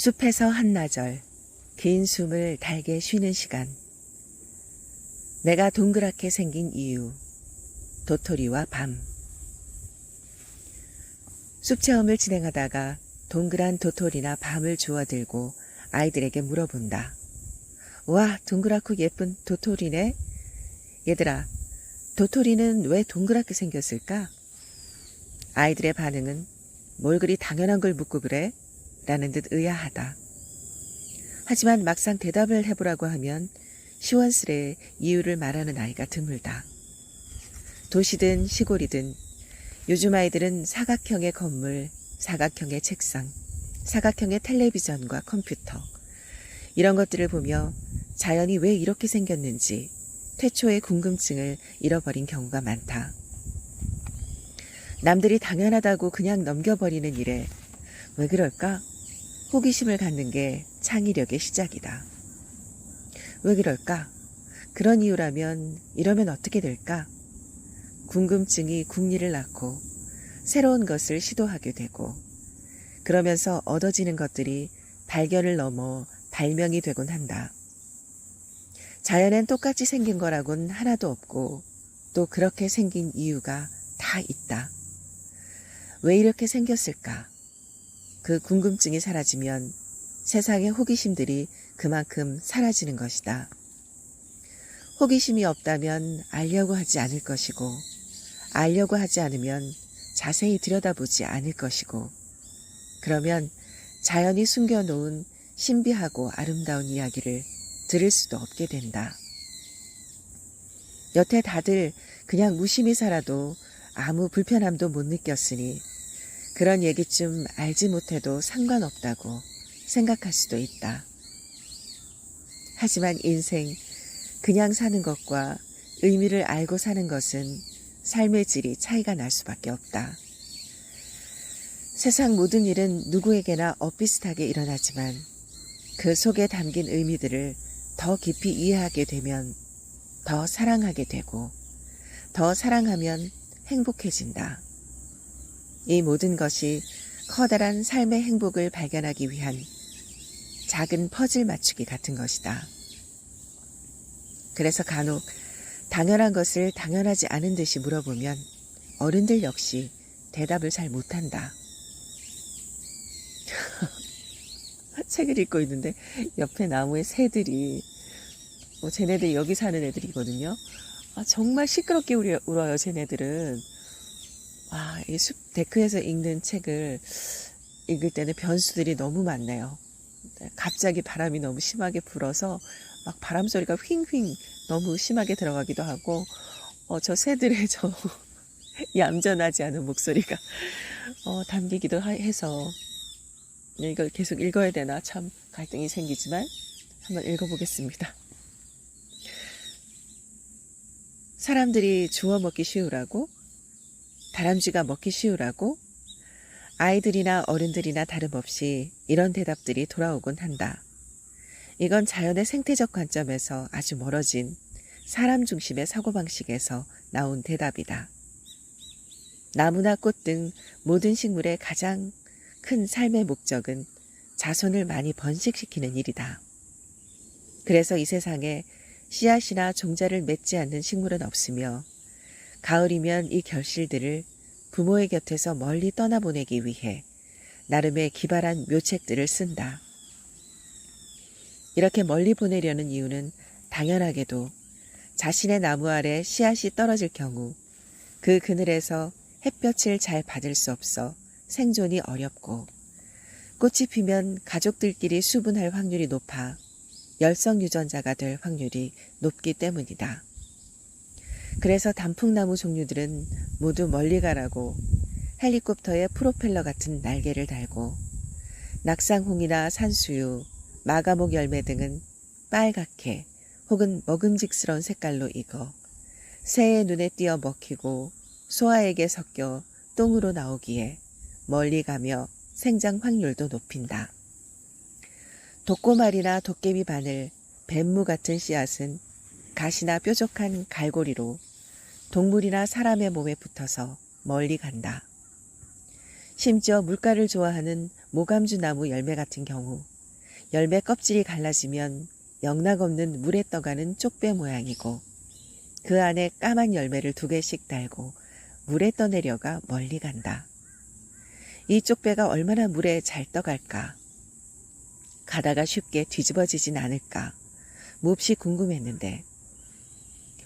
숲에서 한나절, 긴 숨을 달게 쉬는 시간. 내가 동그랗게 생긴 이유, 도토리와 밤. 숲 체험을 진행하다가 동그란 도토리나 밤을 주워들고 아이들에게 물어본다. 와, 동그랗고 예쁜 도토리네. 얘들아, 도토리는 왜 동그랗게 생겼을까? 아이들의 반응은 뭘 그리 당연한 걸 묻고 그래? 라는 듯 의아하다. 하지만 막상 대답을 해보라고 하면 시원스레 이유를 말하는 아이가 드물다. 도시든 시골이든 요즘 아이들은 사각형의 건물, 사각형의 책상, 사각형의 텔레비전과 컴퓨터, 이런 것들을 보며 자연이 왜 이렇게 생겼는지 태초의 궁금증을 잃어버린 경우가 많다. 남들이 당연하다고 그냥 넘겨버리는 일에 왜 그럴까? 호기심을 갖는 게 창의력의 시작이다. 왜 그럴까? 그런 이유라면 이러면 어떻게 될까? 궁금증이 궁리를 낳고 새로운 것을 시도하게 되고 그러면서 얻어지는 것들이 발견을 넘어 발명이 되곤 한다. 자연엔 똑같이 생긴 거라곤 하나도 없고 또 그렇게 생긴 이유가 다 있다. 왜 이렇게 생겼을까? 그 궁금증이 사라지면 세상의 호기심들이 그만큼 사라지는 것이다. 호기심이 없다면 알려고 하지 않을 것이고, 알려고 하지 않으면 자세히 들여다보지 않을 것이고, 그러면 자연이 숨겨놓은 신비하고 아름다운 이야기를 들을 수도 없게 된다. 여태 다들 그냥 무심히 살아도 아무 불편함도 못 느꼈으니 그런 얘기쯤 알지 못해도 상관없다고 생각할 수도 있다. 하지만 인생, 그냥 사는 것과 의미를 알고 사는 것은 삶의 질이 차이가 날 수밖에 없다. 세상 모든 일은 누구에게나 엇비슷하게 일어나지만 그 속에 담긴 의미들을 더 깊이 이해하게 되면 더 사랑하게 되고 더 사랑하면 행복해진다. 이 모든 것이 커다란 삶의 행복을 발견하기 위한 작은 퍼즐 맞추기 같은 것이다. 그래서 간혹 당연한 것을 당연하지 않은 듯이 물어보면 어른들 역시 대답을 잘 못한다. 책을 읽고 있는데 옆에 나무에 새들이 쟤네들 여기 사는 애들이거든요. 정말 시끄럽게 울어요. 쟤네들은. 이 숲 데크에서 읽는 책을 읽을 때는 변수들이 너무 많네요. 갑자기 바람이 너무 심하게 불어서 막 바람 소리가 휑휑 너무 심하게 들어가기도 하고 저 새들의 저 얌전하지 않은 목소리가 담기기도 해서 이걸 계속 읽어야 되나 참 갈등이 생기지만 한번 읽어보겠습니다. 사람들이 주워 먹기 쉬우라고? 다람쥐가 먹기 쉬우라고? 아이들이나 어른들이나 다름없이 이런 대답들이 돌아오곤 한다. 이건 자연의 생태적 관점에서 아주 멀어진 사람 중심의 사고방식에서 나온 대답이다. 나무나 꽃 등 모든 식물의 가장 큰 삶의 목적은 자손을 많이 번식시키는 일이다. 그래서 이 세상에 씨앗이나 종자를 맺지 않는 식물은 없으며 가을이면 이 결실들을 부모의 곁에서 멀리 떠나보내기 위해 나름의 기발한 묘책들을 쓴다. 이렇게 멀리 보내려는 이유는 당연하게도 자신의 나무 아래 씨앗이 떨어질 경우 그 그늘에서 햇볕을 잘 받을 수 없어 생존이 어렵고 꽃이 피면 가족들끼리 수분할 확률이 높아 열성 유전자가 될 확률이 높기 때문이다. 그래서 단풍나무 종류들은 모두 멀리 가라고 헬리콥터에 프로펠러 같은 날개를 달고 낙상홍이나 산수유, 마가목 열매 등은 빨갛게 혹은 먹음직스러운 색깔로 익어 새의 눈에 띄어 먹히고 소아에게 섞여 똥으로 나오기에 멀리 가며 생장 확률도 높인다. 독고말이나 도깨비 바늘, 뱀무 같은 씨앗은 가시나 뾰족한 갈고리로 동물이나 사람의 몸에 붙어서 멀리 간다. 심지어 물가를 좋아하는 모감주 나무 열매 같은 경우 열매 껍질이 갈라지면 영락없는 물에 떠가는 쪽배 모양이고 그 안에 까만 열매를 2개씩 달고 물에 떠내려가 멀리 간다. 이 쪽배가 얼마나 물에 잘 떠갈까? 가다가 쉽게 뒤집어지진 않을까? 몹시 궁금했는데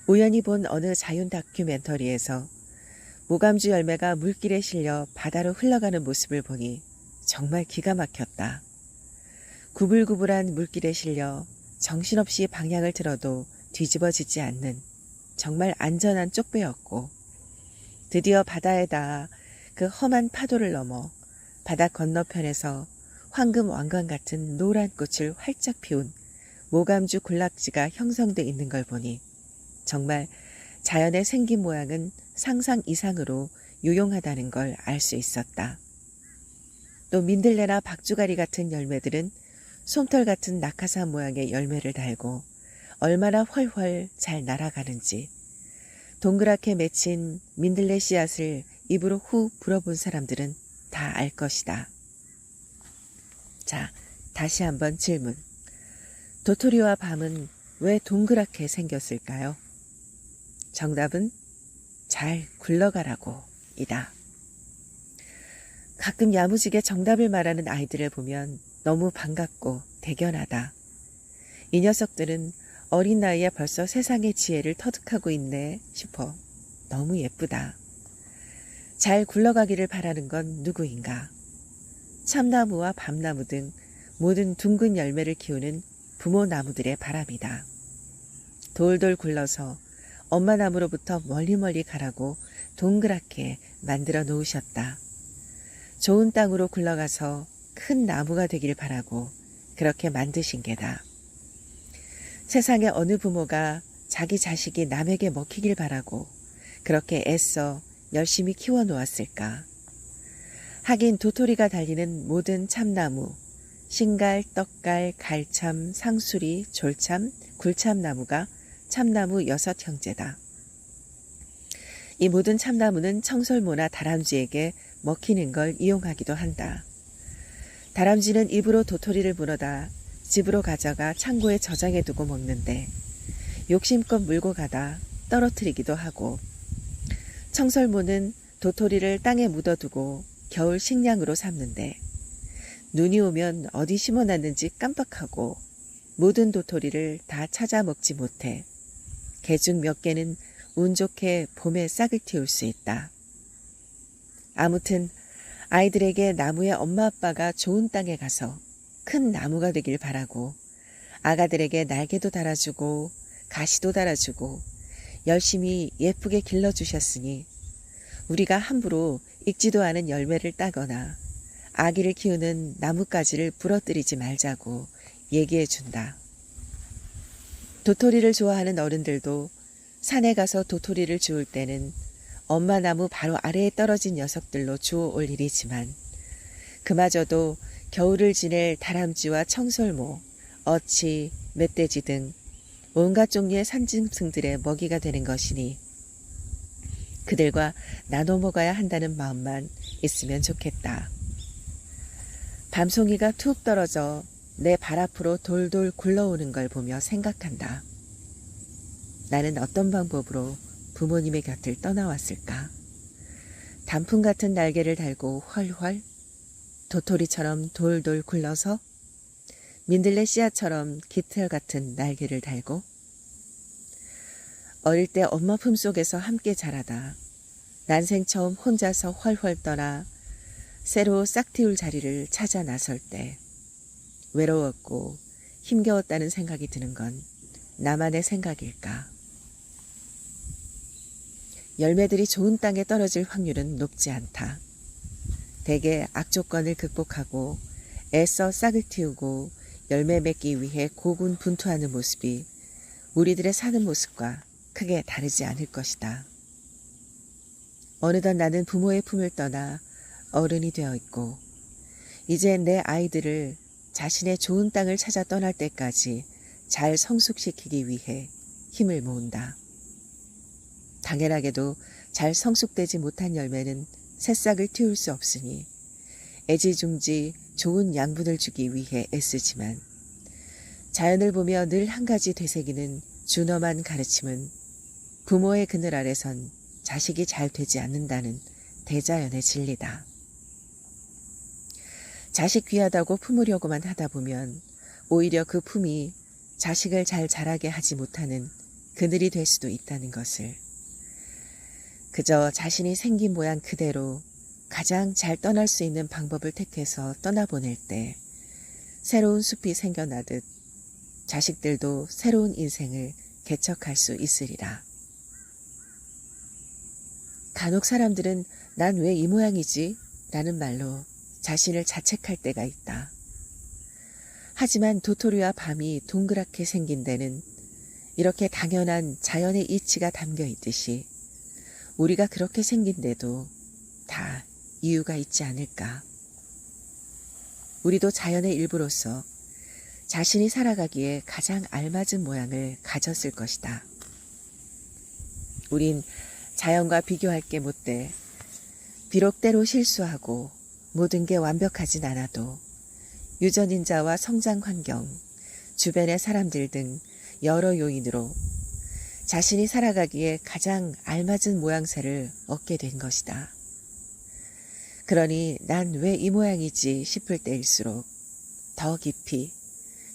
우연히 본 어느 자연 다큐멘터리에서 모감주 열매가 물길에 실려 바다로 흘러가는 모습을 보니 정말 기가 막혔다. 구불구불한 물길에 실려 정신없이 방향을 틀어도 뒤집어지지 않는 정말 안전한 쪽배였고 드디어 바다에 닿아 그 험한 파도를 넘어 바다 건너편에서 황금 왕관 같은 노란 꽃을 활짝 피운 모감주 군락지가 형성돼 있는 걸 보니 정말 자연의 생긴 모양은 상상 이상으로 유용하다는 걸 알 수 있었다. 또 민들레나 박주가리 같은 열매들은 솜털 같은 낙하산 모양의 열매를 달고 얼마나 훨훨 잘 날아가는지 동그랗게 맺힌 민들레 씨앗을 입으로 후 불어본 사람들은 다 알 것이다. 자, 다시 한번 질문. 도토리와 밤은 왜 동그랗게 생겼을까요? 정답은 잘 굴러가라고 이다. 가끔 야무지게 정답을 말하는 아이들을 보면 너무 반갑고 대견하다. 이 녀석들은 어린 나이에 벌써 세상의 지혜를 터득하고 있네 싶어 너무 예쁘다. 잘 굴러가기를 바라는 건 누구인가? 참나무와 밤나무 등 모든 둥근 열매를 키우는 부모 나무들의 바람이다. 돌돌 굴러서 엄마 나무로부터 멀리 가라고 동그랗게 만들어 놓으셨다. 좋은 땅으로 굴러가서 큰 나무가 되길 바라고 그렇게 만드신 게다. 세상에 어느 부모가 자기 자식이 남에게 먹히길 바라고 그렇게 애써 열심히 키워 놓았을까. 하긴 도토리가 달리는 모든 참나무, 신갈, 떡갈, 갈참, 상수리, 졸참, 굴참나무가 참나무 6형제다. 이 모든 참나무는 청설모나 다람쥐에게 먹히는 걸 이용하기도 한다. 다람쥐는 입으로 도토리를 물어다 집으로 가져가 창고에 저장해 두고 먹는데 욕심껏 물고 가다 떨어뜨리기도 하고 청설모는 도토리를 땅에 묻어두고 겨울 식량으로 삼는데 눈이 오면 어디 심어놨는지 깜빡하고 모든 도토리를 다 찾아 먹지 못해 개중 몇 개는 운 좋게 봄에 싹을 틔울 수 있다. 아무튼 아이들에게 나무의 엄마 아빠가 좋은 땅에 가서 큰 나무가 되길 바라고 아가들에게 날개도 달아주고 가시도 달아주고 열심히 예쁘게 길러주셨으니 우리가 함부로 익지도 않은 열매를 따거나 아기를 키우는 나뭇가지를 부러뜨리지 말자고 얘기해 준다. 도토리를 좋아하는 어른들도 산에 가서 도토리를 주울 때는 엄마 나무 바로 아래에 떨어진 녀석들로 주워 올 일이지만 그마저도 겨울을 지낼 다람쥐와 청설모, 어치, 멧돼지 등 온갖 종류의 산짐승들의 먹이가 되는 것이니 그들과 나눠 먹어야 한다는 마음만 있으면 좋겠다. 밤송이가 툭 떨어져 내 발 앞으로 돌돌 굴러오는 걸 보며 생각한다. 나는 어떤 방법으로 부모님의 곁을 떠나왔을까? 단풍 같은 날개를 달고 훨훨, 도토리처럼 돌돌 굴러서, 민들레 씨앗처럼 깃털 같은 날개를 달고, 어릴 때 엄마 품속에서 함께 자라다 난생 처음 혼자서 훨훨 떠나 새로 싹틔울 자리를 찾아 나설 때 외로웠고 힘겨웠다는 생각이 드는 건 나만의 생각일까? 열매들이 좋은 땅에 떨어질 확률은 높지 않다. 대개 악조건을 극복하고 애써 싹을 틔우고 열매 맺기 위해 고군분투하는 모습이 우리들의 사는 모습과 크게 다르지 않을 것이다. 어느덧 나는 부모의 품을 떠나 어른이 되어 있고 이제 내 아이들을 자신의 좋은 땅을 찾아 떠날 때까지 잘 성숙시키기 위해 힘을 모은다. 당연하게도 잘 성숙되지 못한 열매는 새싹을 틔울 수 없으니 애지중지 좋은 양분을 주기 위해 애쓰지만 자연을 보며 늘 한 가지 되새기는 준엄한 가르침은 부모의 그늘 아래선 자식이 잘 되지 않는다는 대자연의 진리다. 자식 귀하다고 품으려고만 하다 보면 오히려 그 품이 자식을 잘 자라게 하지 못하는 그늘이 될 수도 있다는 것을, 그저 자신이 생긴 모양 그대로 가장 잘 떠날 수 있는 방법을 택해서 떠나보낼 때 새로운 숲이 생겨나듯 자식들도 새로운 인생을 개척할 수 있으리라. 간혹 사람들은 난 왜 이 모양이지? 라는 말로 자신을 자책할 때가 있다. 하지만 도토리와 밤이 동그랗게 생긴 데는 이렇게 당연한 자연의 이치가 담겨 있듯이 우리가 그렇게 생긴데도 다 이유가 있지 않을까. 우리도 자연의 일부로서 자신이 살아가기에 가장 알맞은 모양을 가졌을 것이다. 우린 자연과 비교할 게 못돼 비록 때로 실수하고 모든 게 완벽하진 않아도 유전인자와 성장 환경, 주변의 사람들 등 여러 요인으로 자신이 살아가기에 가장 알맞은 모양새를 얻게 된 것이다. 그러니 난 왜 이 모양이지 싶을 때일수록 더 깊이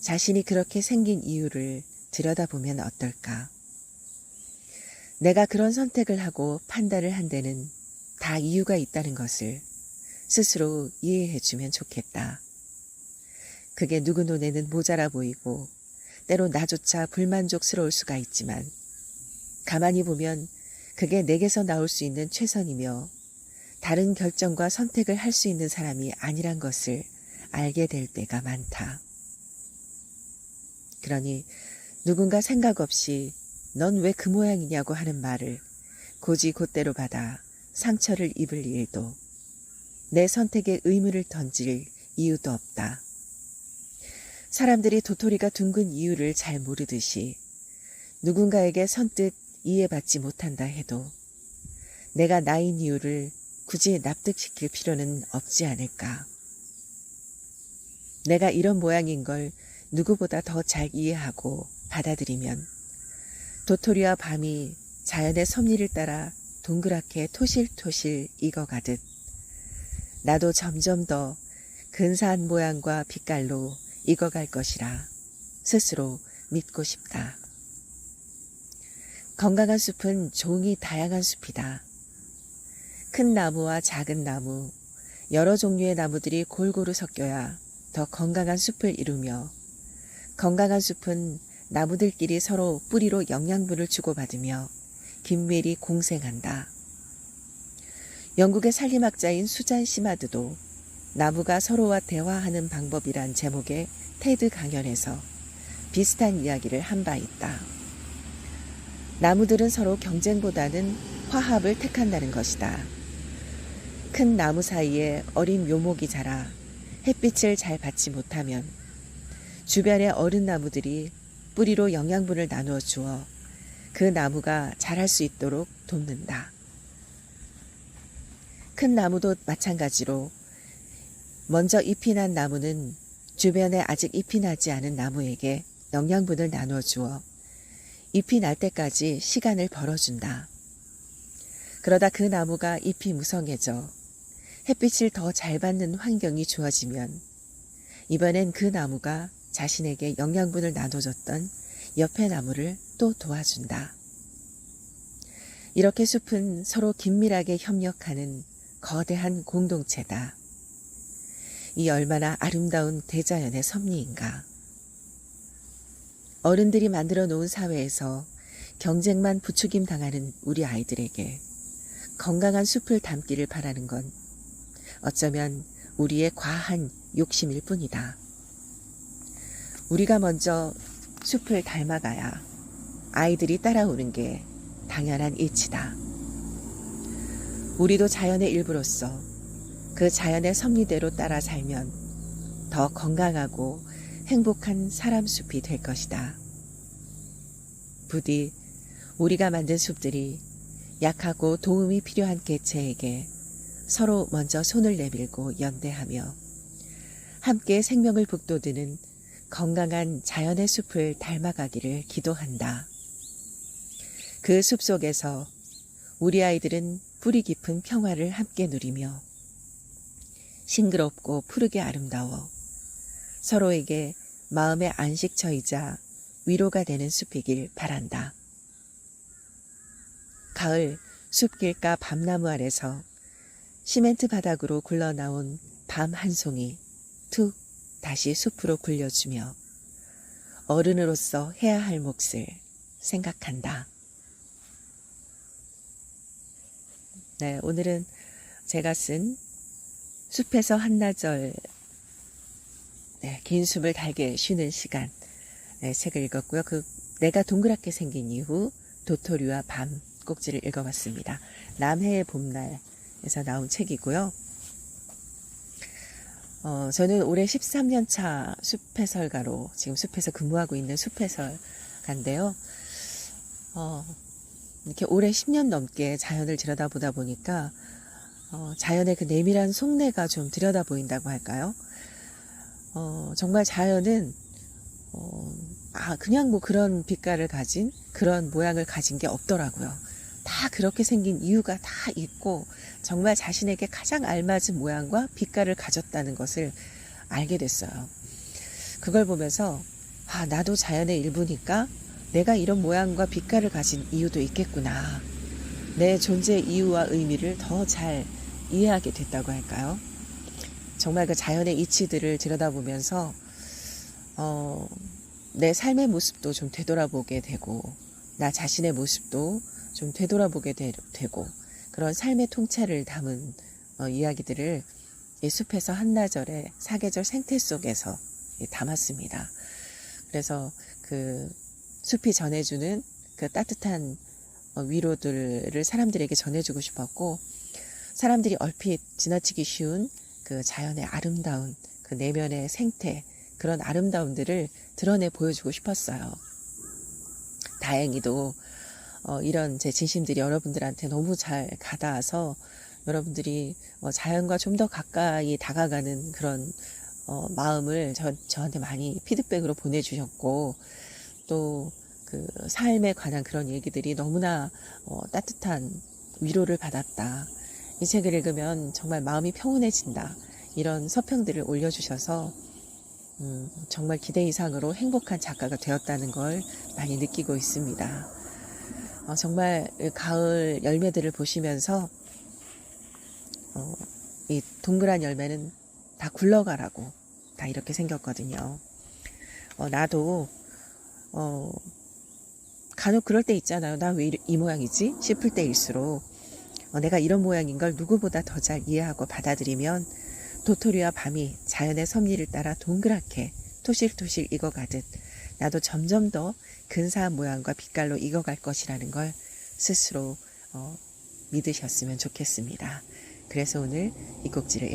자신이 그렇게 생긴 이유를 들여다보면 어떨까. 내가 그런 선택을 하고 판단을 한 데는 다 이유가 있다는 것을 스스로 이해해주면 좋겠다. 그게 누구 눈에는 모자라 보이고 때로 나조차 불만족스러울 수가 있지만 가만히 보면 그게 내게서 나올 수 있는 최선이며 다른 결정과 선택을 할 수 있는 사람이 아니란 것을 알게 될 때가 많다. 그러니 누군가 생각 없이 넌 왜 그 모양이냐고 하는 말을 곧이곧대로 받아 상처를 입을 일도 내 선택에 의문을 던질 이유도 없다. 사람들이 도토리가 둥근 이유를 잘 모르듯이 누군가에게 선뜻 이해받지 못한다 해도 내가 나인 이유를 굳이 납득시킬 필요는 없지 않을까. 내가 이런 모양인 걸 누구보다 더 잘 이해하고 받아들이면 도토리와 밤이 자연의 섭리를 따라 동그랗게 토실토실 익어가듯 나도 점점 더 근사한 모양과 빛깔로 익어갈 것이라 스스로 믿고 싶다. 건강한 숲은 종이 다양한 숲이다. 큰 나무와 작은 나무, 여러 종류의 나무들이 골고루 섞여야 더 건강한 숲을 이루며 건강한 숲은 나무들끼리 서로 뿌리로 영양분을 주고받으며 긴밀히 공생한다. 영국의 산림학자인 수잔 시마드도 나무가 서로와 대화하는 방법이란 제목의 테드 강연에서 비슷한 이야기를 한 바 있다. 나무들은 서로 경쟁보다는 화합을 택한다는 것이다. 큰 나무 사이에 어린 묘목이 자라 햇빛을 잘 받지 못하면 주변의 어른 나무들이 뿌리로 영양분을 나누어 주어 그 나무가 자랄 수 있도록 돕는다. 큰 나무도 마찬가지로 먼저 잎이 난 나무는 주변에 아직 잎이 나지 않은 나무에게 영양분을 나누어 주어 잎이 날 때까지 시간을 벌어준다. 그러다 그 나무가 잎이 무성해져 햇빛을 더 잘 받는 환경이 주어지면 이번엔 그 나무가 자신에게 영양분을 나눠줬던 옆의 나무를 또 도와준다. 이렇게 숲은 서로 긴밀하게 협력하는 거대한 공동체다. 이 얼마나 아름다운 대자연의 섭리인가. 어른들이 만들어 놓은 사회에서 경쟁만 부추김 당하는 우리 아이들에게 건강한 숲을 담기를 바라는 건 어쩌면 우리의 과한 욕심일 뿐이다. 우리가 먼저 숲을 닮아가야 아이들이 따라오는 게 당연한 이치다. 우리도 자연의 일부로서 그 자연의 섭리대로 따라 살면 더 건강하고 행복한 사람 숲이 될 것이다. 부디 우리가 만든 숲들이 약하고 도움이 필요한 개체에게 서로 먼저 손을 내밀고 연대하며 함께 생명을 북돋우는 건강한 자연의 숲을 닮아가기를 기도한다. 그 숲 속에서 우리 아이들은 뿌리 깊은 평화를 함께 누리며 싱그럽고 푸르게 아름다워 서로에게 마음의 안식처이자 위로가 되는 숲이길 바란다. 가을 숲길가 밤나무 아래서 시멘트 바닥으로 굴러나온 밤 한 송이 툭 다시 숲으로 굴려주며 어른으로서 해야 할 몫을 생각한다. 네, 오늘은 제가 쓴 숲에서 한나절, 긴 숲을 달게 쉬는 시간, 책을 읽었고요. 내가 동그랗게 생긴 이후 도토리와 밤 꼭지를 읽어봤습니다. 남해의 봄날에서 나온 책이고요. 저는 올해 13년 차 숲해설가로 지금 숲에서 근무하고 있는 숲해설가인데요. 이렇게 올해 10년 넘게 자연을 들여다보다 보니까 자연의 그 내밀한 속내가 좀 들여다 보인다고 할까요? 정말 자연은 그냥 뭐 그런 빛깔을 가진 그런 모양을 가진 게 없더라고요. 다 그렇게 생긴 이유가 다 있고 정말 자신에게 가장 알맞은 모양과 빛깔을 가졌다는 것을 알게 됐어요. 그걸 보면서 나도 자연의 일부니까 내가 이런 모양과 빛깔을 가진 이유도 있겠구나. 내 존재의 이유와 의미를 더 잘 이해하게 됐다고 할까요? 정말 그 자연의 이치들을 들여다보면서 내 삶의 모습도 좀 되돌아보게 되고 나 자신의 모습도 좀 되돌아보게 되고 그런 삶의 통찰을 담은 이야기들을 이 숲에서 한나절의 사계절 생태 속에서 담았습니다. 그래서 그 숲이 전해주는 그 따뜻한 위로들을 사람들에게 전해주고 싶었고 사람들이 얼핏 지나치기 쉬운 그 자연의 아름다운 그 내면의 생태 그런 아름다움들을 드러내 보여주고 싶었어요. 다행히도 이런 제 진심들이 여러분들한테 너무 잘 가닿아서 여러분들이 자연과 좀 더 가까이 다가가는 그런 마음을 저한테 많이 피드백으로 보내주셨고 또 그 삶에 관한 그런 얘기들이 너무나 따뜻한 위로를 받았다. 이 책을 읽으면 정말 마음이 평온해진다. 이런 서평들을 올려주셔서 정말 기대 이상으로 행복한 작가가 되었다는 걸 많이 느끼고 있습니다. 정말 가을 열매들을 보시면서 이 동그란 열매는 다 굴러가라고 다 이렇게 생겼거든요. 나도 간혹 그럴 때 있잖아요. 나 왜 이 모양이지? 싶을 때일수록 내가 이런 모양인 걸 누구보다 더 잘 이해하고 받아들이면 도토리와 밤이 자연의 섭리를 따라 동그랗게 토실토실 익어가듯 나도 점점 더 근사한 모양과 빛깔로 익어갈 것이라는 걸 스스로 믿으셨으면 좋겠습니다. 그래서 오늘 이 꼭지를